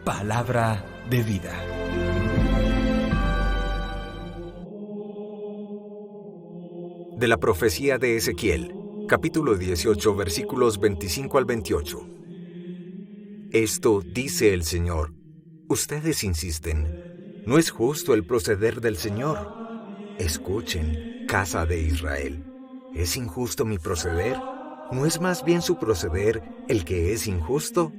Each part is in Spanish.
Palabra de vida. De la profecía de Ezequiel, capítulo 18, versículos 25 al 28. Esto dice el Señor: ustedes insisten, ¿no es justo el proceder del Señor? Escuchen, casa de Israel, ¿es injusto mi proceder? ¿No es más bien su proceder el que es injusto?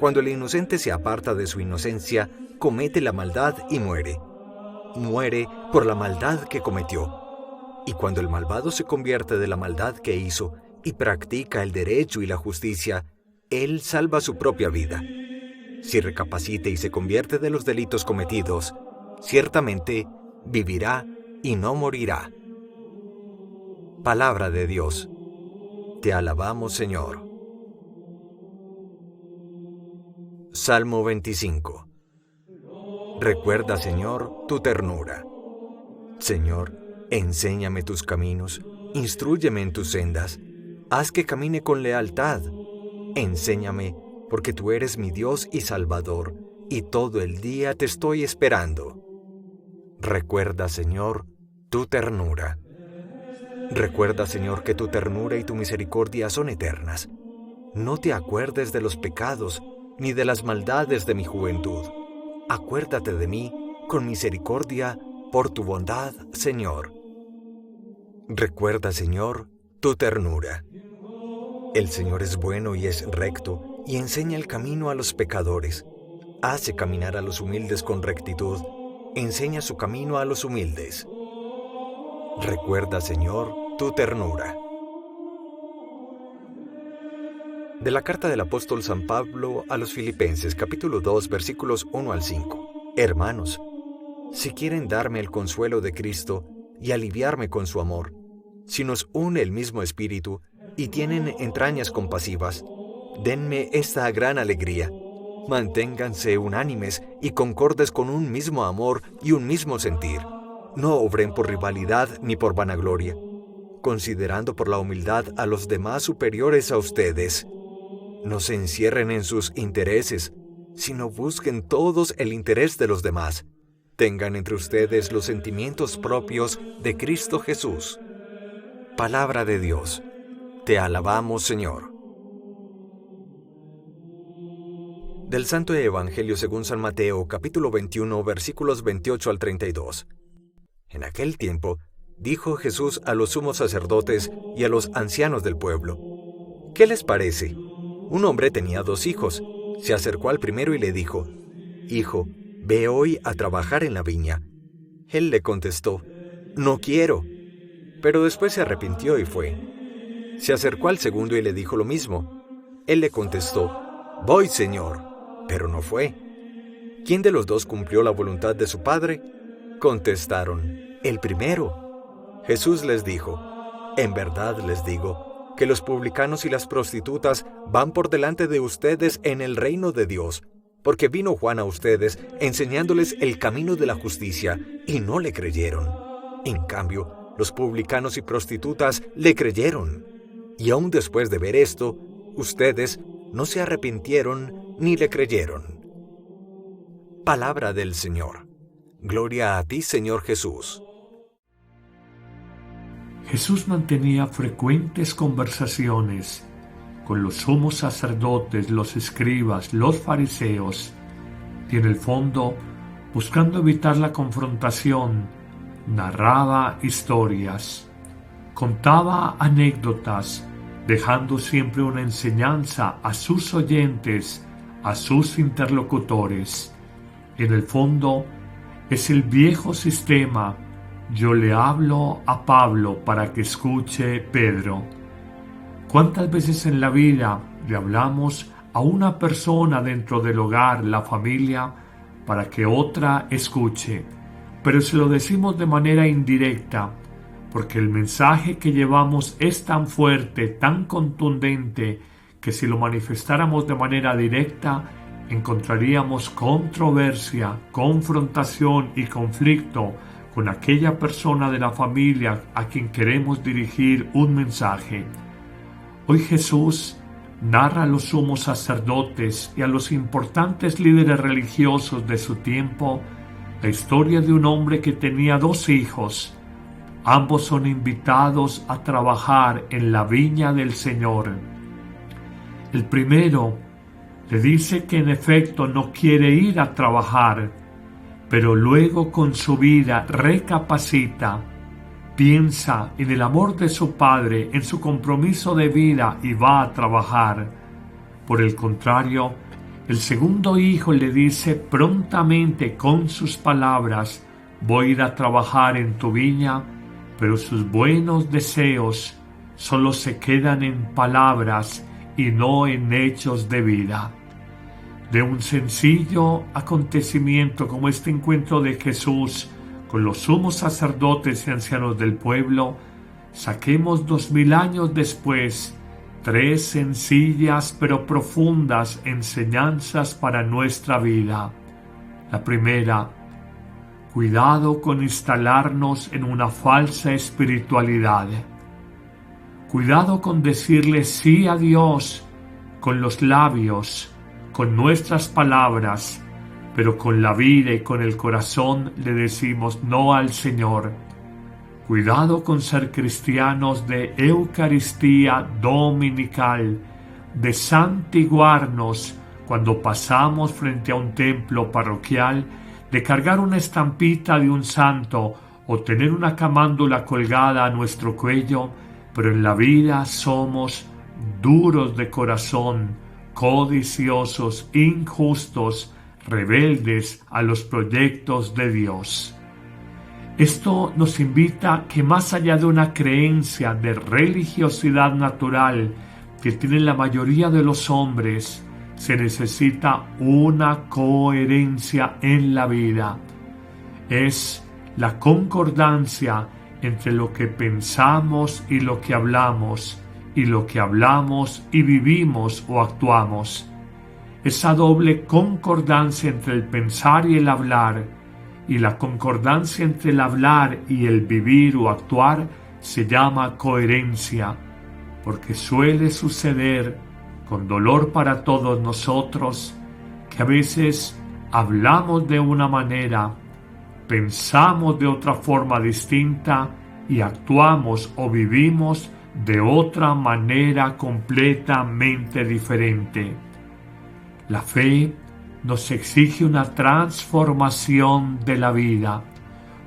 Cuando el inocente se aparta de su inocencia, comete la maldad y muere. Muere por la maldad que cometió. Y cuando el malvado se convierte de la maldad que hizo y practica el derecho y la justicia, él salva su propia vida. Si recapacita y se convierte de los delitos cometidos, ciertamente vivirá y no morirá. Palabra de Dios. Te alabamos, Señor. Salmo 25. Recuerda, Señor, tu ternura. Señor, enséñame tus caminos, instrúyeme en tus sendas, haz que camine con lealtad. Enséñame, porque tú eres mi Dios y Salvador, y todo el día te estoy esperando. Recuerda, Señor, tu ternura. Recuerda, Señor, que tu ternura y tu misericordia son eternas. No te acuerdes de los pecados, ni de las maldades de mi juventud. Acuérdate de mí con misericordia por tu bondad, Señor. Recuerda, Señor, tu ternura. El Señor es bueno y es recto, y enseña el camino a los pecadores. Hace caminar a los humildes con rectitud, enseña su camino a los humildes. Recuerda, Señor, tu ternura. De la carta del apóstol San Pablo a los Filipenses, capítulo 2, versículos 1 al 5. Hermanos, si quieren darme el consuelo de Cristo y aliviarme con su amor, si nos une el mismo espíritu y tienen entrañas compasivas, denme esta gran alegría. Manténganse unánimes y concordes con un mismo amor y un mismo sentir. No obren por rivalidad ni por vanagloria, considerando por la humildad a los demás superiores a ustedes. No se encierren en sus intereses, sino busquen todos el interés de los demás. Tengan entre ustedes los sentimientos propios de Cristo Jesús. Palabra de Dios. Te alabamos, Señor. Del Santo Evangelio según San Mateo, capítulo 21, versículos 28 al 32. En aquel tiempo, dijo Jesús a los sumos sacerdotes y a los ancianos del pueblo: ¿qué les parece? Un hombre tenía 2 hijos. Se acercó al primero y le dijo: Hijo, ve hoy a trabajar en la viña. Él le contestó: No quiero. Pero después se arrepintió y fue. Se acercó al segundo y le dijo lo mismo. Él le contestó: Voy, Señor. Pero no fue. ¿Quién de los 2 cumplió la voluntad de su padre? Contestaron: el primero. Jesús les dijo: En verdad les digo que los publicanos y las prostitutas van por delante de ustedes en el reino de Dios, porque vino Juan a ustedes enseñándoles el camino de la justicia y no le creyeron. En cambio, los publicanos y prostitutas le creyeron. Y aún después de ver esto, ustedes no se arrepintieron ni le creyeron. Palabra del Señor. Gloria a ti, Señor Jesús. Jesús mantenía frecuentes conversaciones con los sumos sacerdotes, los escribas, los fariseos, y en el fondo, buscando evitar la confrontación, narraba historias, contaba anécdotas, dejando siempre una enseñanza a sus oyentes, a sus interlocutores. En el fondo, es el viejo sistema: yo le hablo a Pablo para que escuche Pedro. ¿Cuántas veces en la vida le hablamos a una persona dentro del hogar, la familia, para que otra escuche? Pero se lo decimos de manera indirecta, porque el mensaje que llevamos es tan fuerte, tan contundente, que si lo manifestáramos de manera directa, encontraríamos controversia, confrontación y conflicto con aquella persona de la familia a quien queremos dirigir un mensaje. Hoy Jesús narra a los sumos sacerdotes y a los importantes líderes religiosos de su tiempo la historia de un hombre que tenía 2 hijos. Ambos son invitados a trabajar en la viña del Señor. El primero le dice que en efecto no quiere ir a trabajar, pero luego con su vida recapacita, piensa en el amor de su padre, en su compromiso de vida y va a trabajar. Por el contrario, el segundo hijo le dice prontamente con sus palabras: voy a ir a trabajar en tu viña, pero sus buenos deseos solo se quedan en palabras y no en hechos de vida. De un sencillo acontecimiento como este encuentro de Jesús con los sumos sacerdotes y ancianos del pueblo, saquemos 2000 años después 3 sencillas pero profundas enseñanzas para nuestra vida. La primera: cuidado con instalarnos en una falsa espiritualidad. Cuidado con decirle sí a Dios con los labios, con nuestras palabras, pero con la vida y con el corazón le decimos no al Señor. Cuidado con ser cristianos de Eucaristía dominical, de santiguarnos cuando pasamos frente a un templo parroquial, de cargar una estampita de un santo o tener una camándula colgada a nuestro cuello, pero en la vida somos duros de corazón, codiciosos, injustos, rebeldes a los proyectos de Dios. Esto nos invita a que más allá de una creencia de religiosidad natural que tienen la mayoría de los hombres, se necesita una coherencia en la vida. Es la concordancia entre lo que pensamos y lo que hablamos, y lo que hablamos y vivimos o actuamos. Esa doble concordancia entre el pensar y el hablar, y la concordancia entre el hablar y el vivir o actuar, se llama coherencia, porque suele suceder, con dolor para todos nosotros, que a veces hablamos de una manera, pensamos de otra forma distinta y actuamos o vivimos de otra manera completamente diferente. La fe nos exige una transformación de la vida,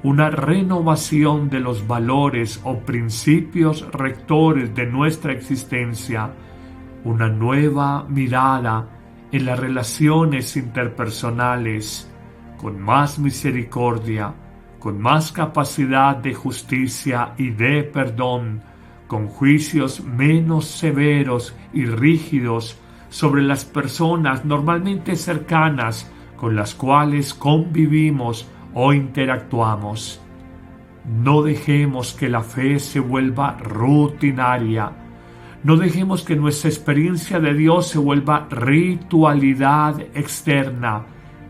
una renovación de los valores o principios rectores de nuestra existencia, una nueva mirada en las relaciones interpersonales, con más misericordia, con más capacidad de justicia y de perdón, con juicios menos severos y rígidos sobre las personas normalmente cercanas con las cuales convivimos o interactuamos. No dejemos que la fe se vuelva rutinaria. No dejemos que nuestra experiencia de Dios se vuelva ritualidad externa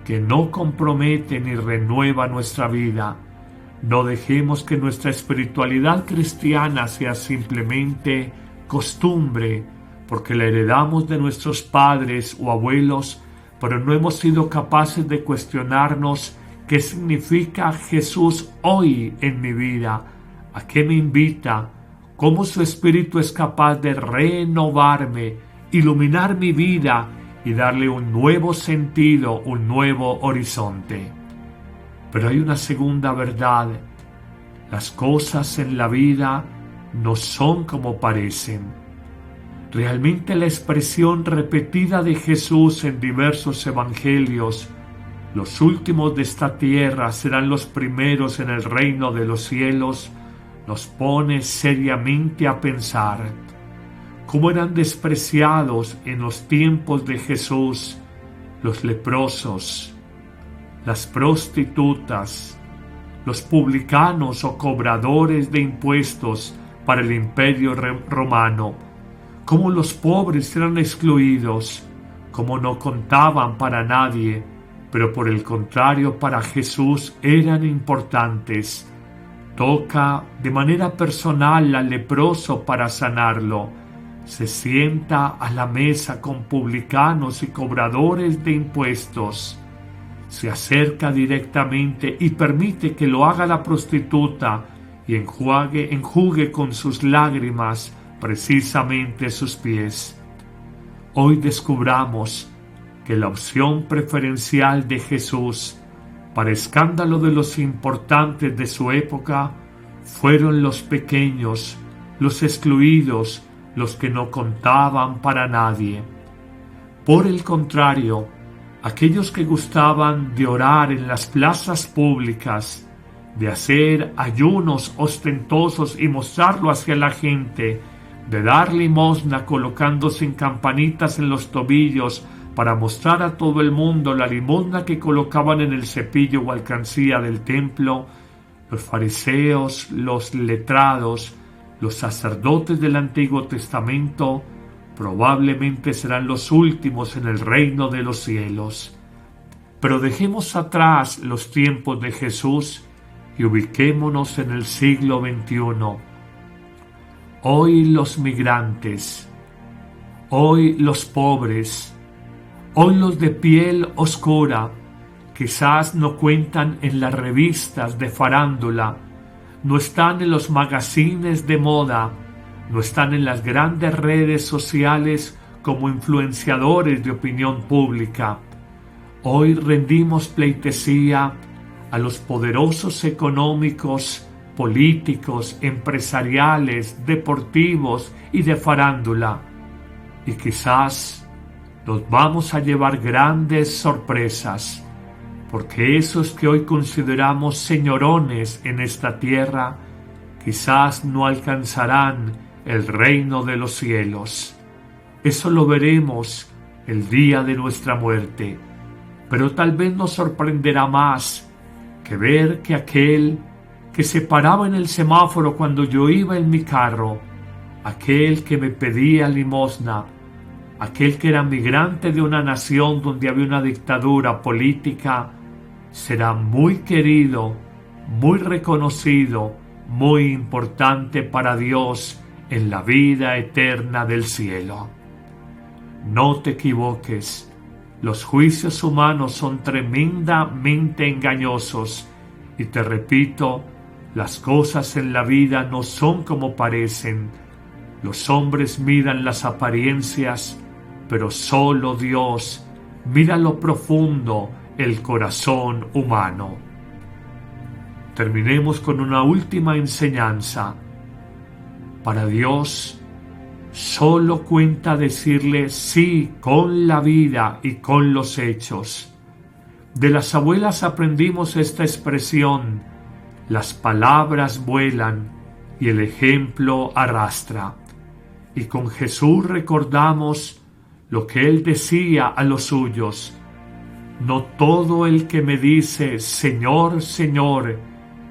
que no compromete ni renueva nuestra vida. No dejemos que nuestra espiritualidad cristiana sea simplemente costumbre, porque la heredamos de nuestros padres o abuelos, pero no hemos sido capaces de cuestionarnos qué significa Jesús hoy en mi vida, a qué me invita, cómo su Espíritu es capaz de renovarme, iluminar mi vida y darle un nuevo sentido, un nuevo horizonte. Pero hay una segunda verdad: las cosas en la vida no son como parecen. Realmente la expresión repetida de Jesús en diversos evangelios, los últimos de esta tierra serán los primeros en el reino de los cielos, nos pone seriamente a pensar cómo eran despreciados en los tiempos de Jesús los leprosos, las prostitutas, los publicanos o cobradores de impuestos para el imperio romano, cómo los pobres eran excluidos, cómo no contaban para nadie, pero por el contrario para Jesús eran importantes. Toca de manera personal al leproso para sanarlo, se sienta a la mesa con publicanos y cobradores de impuestos, se acerca directamente y permite que lo haga la prostituta y enjugue con sus lágrimas precisamente sus pies. Hoy descubramos que la opción preferencial de Jesús, para escándalo de los importantes de su época, fueron los pequeños, los excluidos, los que no contaban para nadie. Por el contrario, aquellos que gustaban de orar en las plazas públicas, de hacer ayunos ostentosos y mostrarlo hacia la gente, de dar limosna colocándose en campanitas en los tobillos para mostrar a todo el mundo la limosna que colocaban en el cepillo o alcancía del templo, los fariseos, los letrados, los sacerdotes del Antiguo Testamento probablemente serán los últimos en el reino de los cielos. Pero dejemos atrás los tiempos de Jesús y ubiquémonos en el siglo XXI. Hoy los migrantes, hoy los pobres, hoy los de piel oscura, quizás no cuentan en las revistas de farándula, no están en los magazines de moda, no están en las grandes redes sociales como influenciadores de opinión pública. Hoy rendimos pleitesía a los poderosos económicos, políticos, empresariales, deportivos y de farándula. Y quizás nos vamos a llevar grandes sorpresas, porque esos que hoy consideramos señorones en esta tierra, quizás no alcanzarán el reino de los cielos. Eso lo veremos el día de nuestra muerte, pero tal vez nos sorprenderá más que ver que aquel que se paraba en el semáforo cuando yo iba en mi carro, aquel que me pedía limosna, aquel que era migrante de una nación donde había una dictadura política, será muy querido, muy reconocido, muy importante para Dios en la vida eterna del cielo. No te equivoques, los juicios humanos son tremendamente engañosos y te repito, las cosas en la vida no son como parecen. Los hombres miran las apariencias, pero solo Dios mira lo profundo, el corazón humano. Terminemos con una última enseñanza. Para Dios, solo cuenta decirle sí con la vida y con los hechos. De las abuelas aprendimos esta expresión: las palabras vuelan y el ejemplo arrastra. Y con Jesús recordamos lo que Él decía a los suyos: no todo el que me dice Señor, Señor,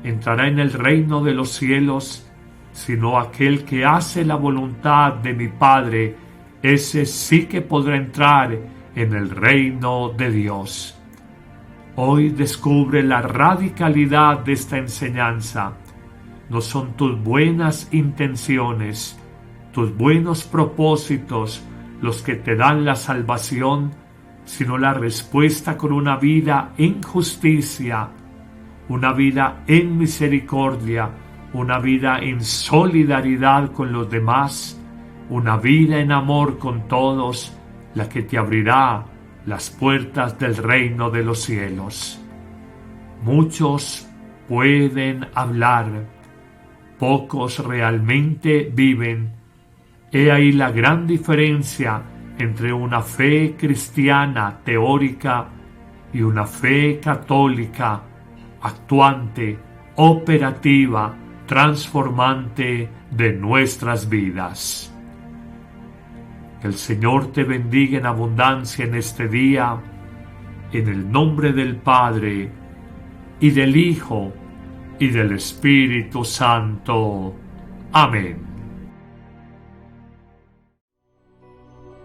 entrará en el reino de los cielos, sino aquel que hace la voluntad de mi Padre, ese sí que podrá entrar en el reino de Dios. Hoy descubre la radicalidad de esta enseñanza. No son tus buenas intenciones, tus buenos propósitos los que te dan la salvación, sino la respuesta con una vida en justicia, una vida en misericordia, una vida en solidaridad con los demás, una vida en amor con todos, la que te abrirá las puertas del reino de los cielos. Muchos pueden hablar, pocos realmente viven. He ahí la gran diferencia entre una fe cristiana teórica y una fe católica actuante, operativa, transformante de nuestras vidas. Que el Señor te bendiga en abundancia en este día, en el nombre del Padre, y del Hijo, y del Espíritu Santo. Amén.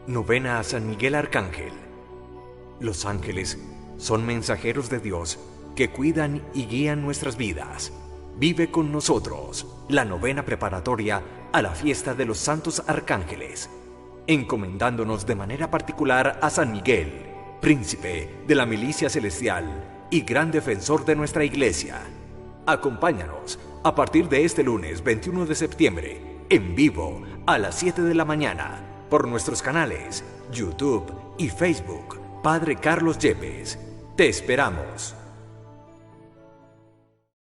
Novena a San Miguel Arcángel. Los ángeles son mensajeros de Dios que cuidan y guían nuestras vidas. Vive con nosotros la novena preparatoria a la fiesta de los santos arcángeles. encomendándonos de manera particular a San Miguel, príncipe de la milicia celestial y gran defensor de nuestra Iglesia. Acompáñanos a partir de este lunes 21 de septiembre, en vivo, a las 7 de la mañana, por nuestros canales YouTube y Facebook, Padre Carlos Yepes. Te esperamos.